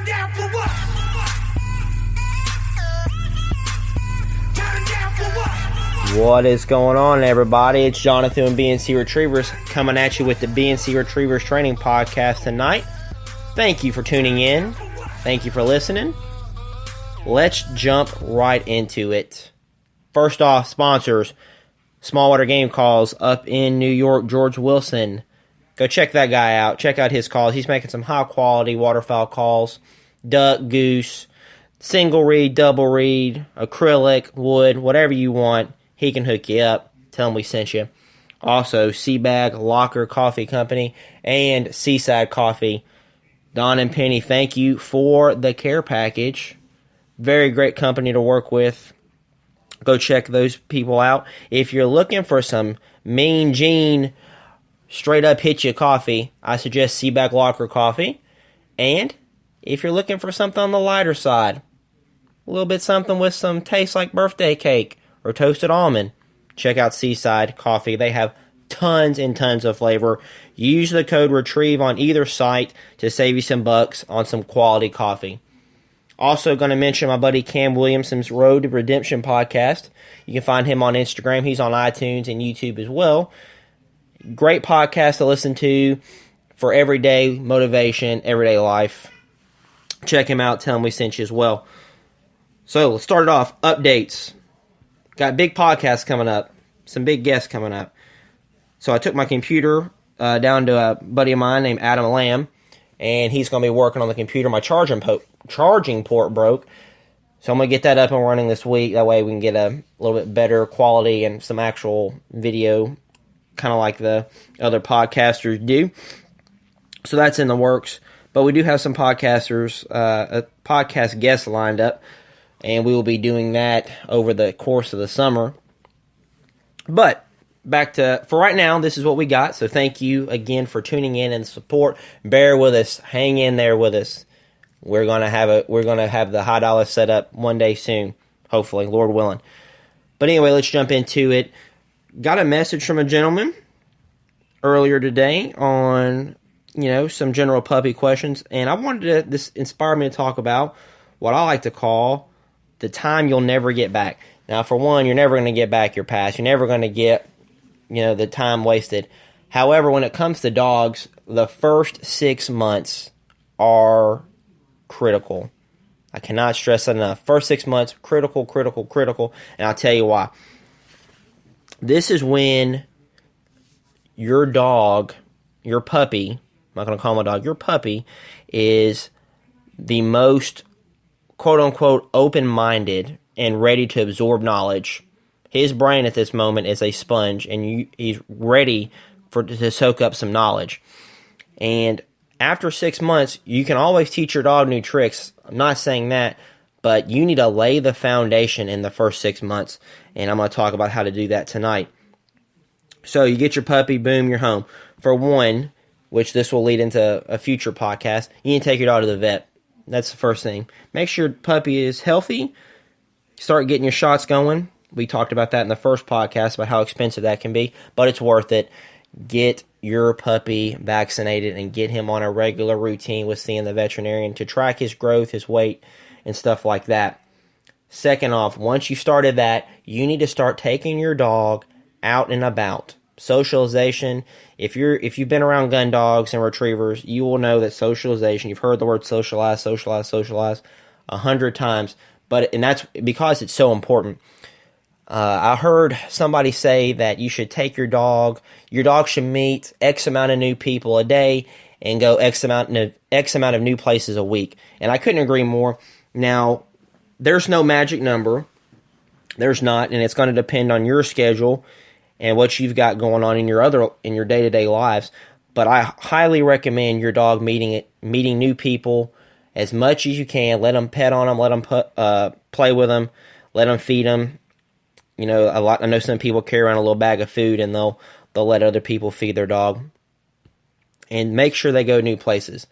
down for what? Turn down for what? What is going on, everybody? It's Jonathan and BNC Retrievers coming at you with the BNC Retrievers Training Podcast tonight. Thank you for tuning in. Thank you for listening. Let's jump right into it. First off, sponsors, Smallwater Game Calls up in New York, George Wilson. Go check that guy out. Check out his calls. He's making some high-quality waterfowl calls. Duck, goose, single reed, double reed, acrylic, wood, whatever you want. He can hook you up. Tell him we sent you. Also, Seabag Locker Coffee Company and Seaside Coffee. Don and Penny, thank you for the care package. Very great company to work with. Go check those people out. If you're looking for some Mean Gene, straight up hit you coffee, I suggest Seabag Locker Coffee. And if you're looking for something on the lighter side, a little bit something with some taste like birthday cake or toasted almond, check out Seaside Coffee. They have tons and tons of flavor. Use the code RETRIEVE on either site to save you some bucks on some quality coffee. Also going to mention my buddy Cam Williamson's Road to Redemption podcast. You can find him on Instagram. He's on iTunes and YouTube as well. Great podcast to listen to for everyday motivation, everyday life. Check him out. Tell him we sent you as well. So let's start it off. Updates. Got big podcasts coming up. Some big guests coming up. So I took my computer down to a buddy of mine named Adam Lamb, and he's going to be working on the computer. My charging port broke, so I'm going to get that up and running this week. That way we can get a little bit better quality and some actual video, kind of like the other podcasters do. So that's in the works. But we do have some podcasters, podcast guests lined up, and we will be doing that over the course of the summer. But back to, for right now, this is what we got. So thank you again for tuning in and support. Bear with us. Hang in there with us. We're gonna have the high dollar set up one day soon, hopefully, Lord willing. But anyway, let's jump into it. Got a message from a gentleman earlier today on, some general puppy questions, and I wanted to, this inspired me to talk about what I like to call the time you'll never get back. Now, for one, you're never going to get back your past. You're never going to get, the time wasted. However, when it comes to dogs, the first 6 months are critical. I cannot stress that enough. First 6 months, critical, and I'll tell you why. This is when your dog, your puppy, I'm not going to call him a dog, your puppy is the most, quote-unquote, open-minded and ready to absorb knowledge. His brain at this moment is a sponge, and he's ready to soak up some knowledge. And after 6 months, you can always teach your dog new tricks. I'm not saying that, but you need to lay the foundation in the first 6 months, and I'm going to talk about how to do that tonight. So you get your puppy, boom, you're home. For one, which this will lead into a future podcast, you need to take your dog to the vet. That's the first thing. Make sure your puppy is healthy. Start getting your shots going. We talked about that in the first podcast about how expensive that can be, but it's worth it. Get your puppy vaccinated and get him on a regular routine with seeing the veterinarian to track his growth, his weight, and stuff like that. Second off, once you started that, you need to start taking your dog out and about. Socialization. If you've been around gun dogs and retrievers, you will know that socialization, you've heard the word socialize 100 times, and that's because it's so important. I heard somebody say that you should take your dog should meet X amount of new people a day and go X amount of new places a week. And I couldn't agree more. Now, there's no magic number. There's not, and it's going to depend on your schedule and what you've got going on in your day-to-day lives. But I highly recommend your dog meeting new people as much as you can. Let them pet on them, let them play with them, let them feed them. I know some people carry around a little bag of food and they'll let other people feed their dog. And make sure they go new places.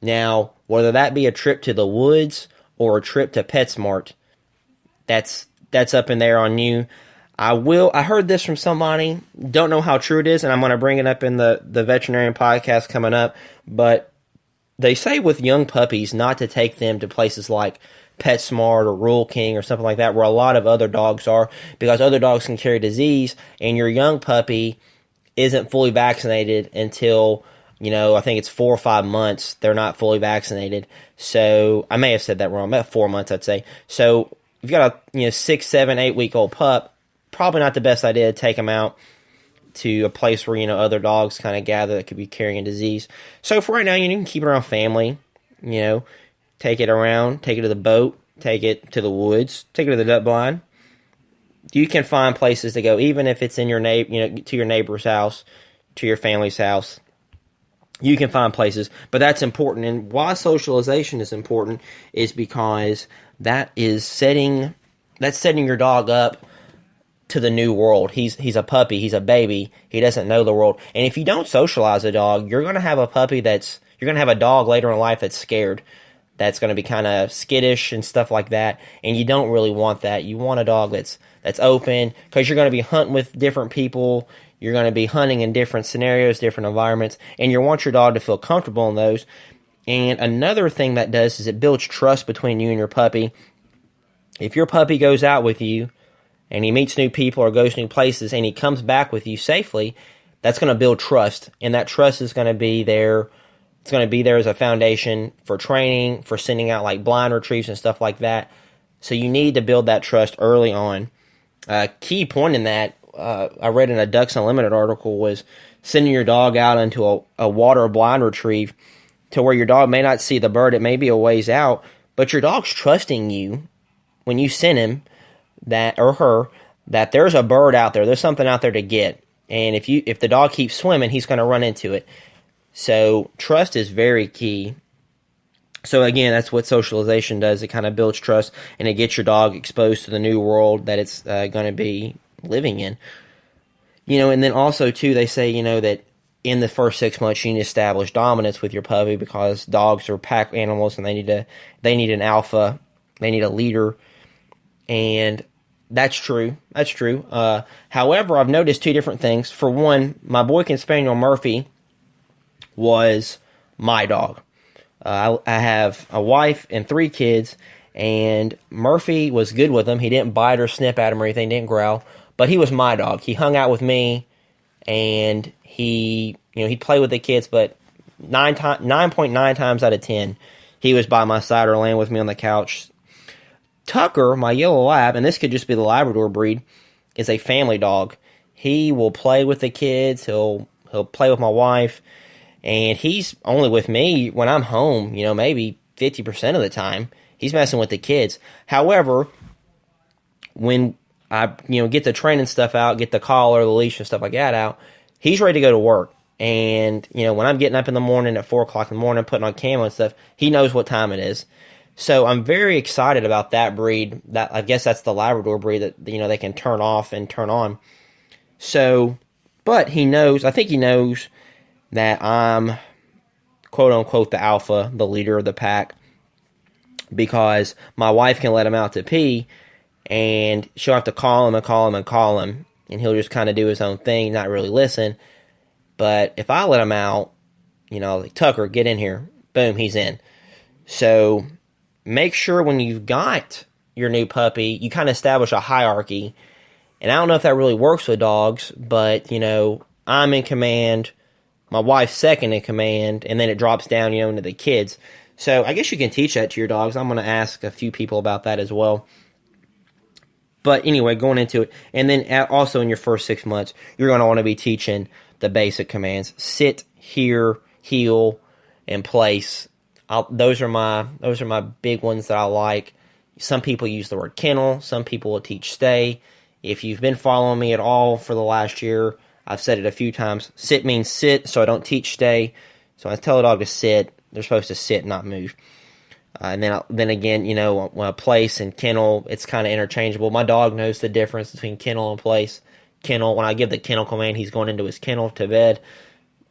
Now, whether that be a trip to the woods or a trip to PetSmart, that's up in there on you. I heard this from somebody, don't know how true it is, and I'm going to bring it up in the veterinarian podcast coming up, but they say with young puppies not to take them to places like PetSmart or Rural King or something like that, where a lot of other dogs are, because other dogs can carry disease, and your young puppy isn't fully vaccinated until, I think it's 4 or 5 months. They're not fully vaccinated. So I may have said that wrong. About 4 months, I'd say. So if you've got a 6, 7, 8 week old pup, probably not the best idea to take them out to a place where other dogs kind of gather that could be carrying a disease. So for right now, you can keep it around family. Take it around, take it to the boat, take it to the woods, take it to the duck blind. You can find places to go, even if it's in your to your neighbor's house, to your family's house. You can find places, but that's important. And why socialization is important is because that's setting your dog up to the new world. He's a puppy, he's a baby, he doesn't know the world. And if you don't socialize a dog, you're gonna have a dog later in life that's scared. That's going to be kind of skittish and stuff like that, and you don't really want that. You want a dog that's open, because you're going to be hunting with different people. You're going to be hunting in different scenarios, different environments, and you want your dog to feel comfortable in those. And another thing that does is it builds trust between you and your puppy. If your puppy goes out with you and he meets new people or goes new places and he comes back with you safely, that's going to build trust, and that trust is going to be there. It's going to be there as a foundation for training, for sending out like blind retrieves and stuff like that. So you need to build that trust early on. Key point in that, I read in a Ducks Unlimited article, was sending your dog out into a water blind retrieve to where your dog may not see the bird. It may be a ways out, but your dog's trusting you when you send him that there's a bird out there. There's something out there to get. And if the dog keeps swimming, he's going to run into it. So trust is very key. So again, that's what socialization does. It kind of builds trust, and it gets your dog exposed to the new world that it's going to be living in. And then also too, they say that in the first 6 months you need to establish dominance with your puppy, because dogs are pack animals and they need an alpha, they need a leader, and that's true. That's true. However, I've noticed two different things. For one, my Boykin Spaniel Murphy was my dog. I have a wife and 3 kids, and Murphy was good with him. He didn't bite or snip at him or anything, didn't growl, but he was my dog. He hung out with me, and he'd play with the kids, but 9.9 times out of 10, he was by my side or laying with me on the couch. Tucker, my yellow lab, and this could just be the Labrador breed, is a family dog. He will play with the kids. He'll play with my wife. And he's only with me when I'm home, maybe 50% of the time. He's messing with the kids. However, when I, get the training stuff out, get the collar, the leash, and stuff like that out, he's ready to go to work. And, when I'm getting up in the morning at 4 o'clock in the morning, putting on camo and stuff, he knows what time it is. So I'm very excited about that breed. That, I guess that's the Labrador breed that, they can turn off and turn on. So, but I think he knows that I'm, quote-unquote, the alpha, the leader of the pack, because my wife can let him out to pee, and she'll have to call him, and he'll just kind of do his own thing, not really listen. But if I let him out, like, Tucker, get in here, boom, he's in. So make sure when you've got your new puppy, you kind of establish a hierarchy. And I don't know if that really works with dogs, but, I'm in command, my wife's second in command, and then it drops down, into the kids. So I guess you can teach that to your dogs. I'm going to ask a few people about that as well. But anyway, going into it. And then also in your first 6 months, you're going to want to be teaching the basic commands. Sit, hear, heel, and place. Those are my big ones that I like. Some people use the word kennel. Some people will teach stay. If you've been following me at all for the last year, I've said it a few times. Sit means sit, so I don't teach stay. So when I tell a dog to sit, they're supposed to sit, not move. And then again, place and kennel, it's kind of interchangeable. My dog knows the difference between kennel and place. Kennel, when I give the kennel command, he's going into his kennel to bed.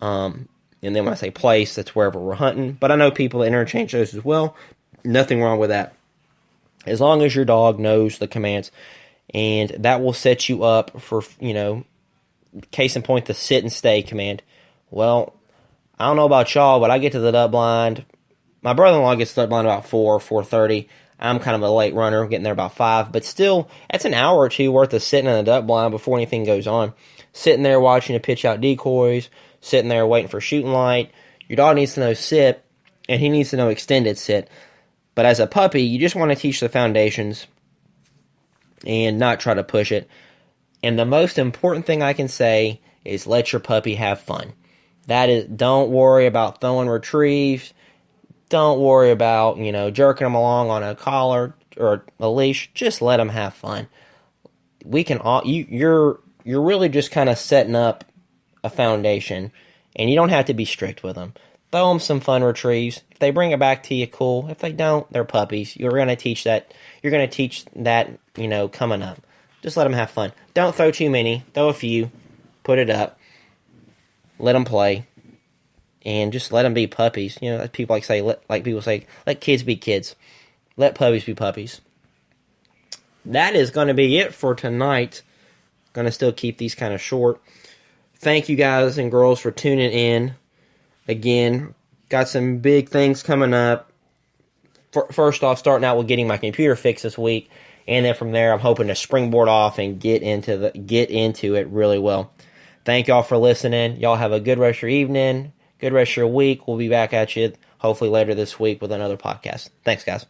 And then when I say place, that's wherever we're hunting. But I know people interchange those as well. Nothing wrong with that. As long as your dog knows the commands. And that will set you up for, case in point, the sit and stay command. Well, I don't know about y'all, but I get to the duck blind My brother-in-law gets to the blind about 4:30. I'm kind of a late runner, getting there about 5. But still, that's an hour or two worth of sitting in the duck blind before anything goes on. Sitting there watching a pitch out decoys, sitting there waiting for shooting light. Your dog needs to know sit, and he needs to know extended sit. But as a puppy, you just want to teach the foundations and not try to push it. And the most important thing I can say is let your puppy have fun. That is, don't worry about throwing retrieves. Don't worry about, jerking them along on a collar or a leash. Just let them have fun. We can all, you're really just kind of setting up a foundation, and you don't have to be strict with them. Throw them some fun retrieves. If they bring it back to you, cool. If they don't, they're puppies. You're going to teach that. You're going to teach that, coming up. Just let them have fun. Don't throw too many. Throw a few. Put it up. Let them play. And just let them be puppies. People say, let kids be kids. Let puppies be puppies. That is going to be it for tonight. Going to still keep these kind of short. Thank you guys and girls for tuning in. Again, got some big things coming up. First off, starting out with getting my computer fixed this week, and then from there, I'm hoping to springboard off and get into it really well. Thank y'all for listening. Y'all have a good rest of your evening, good rest of your week. We'll be back at you hopefully later this week with another podcast. Thanks, guys.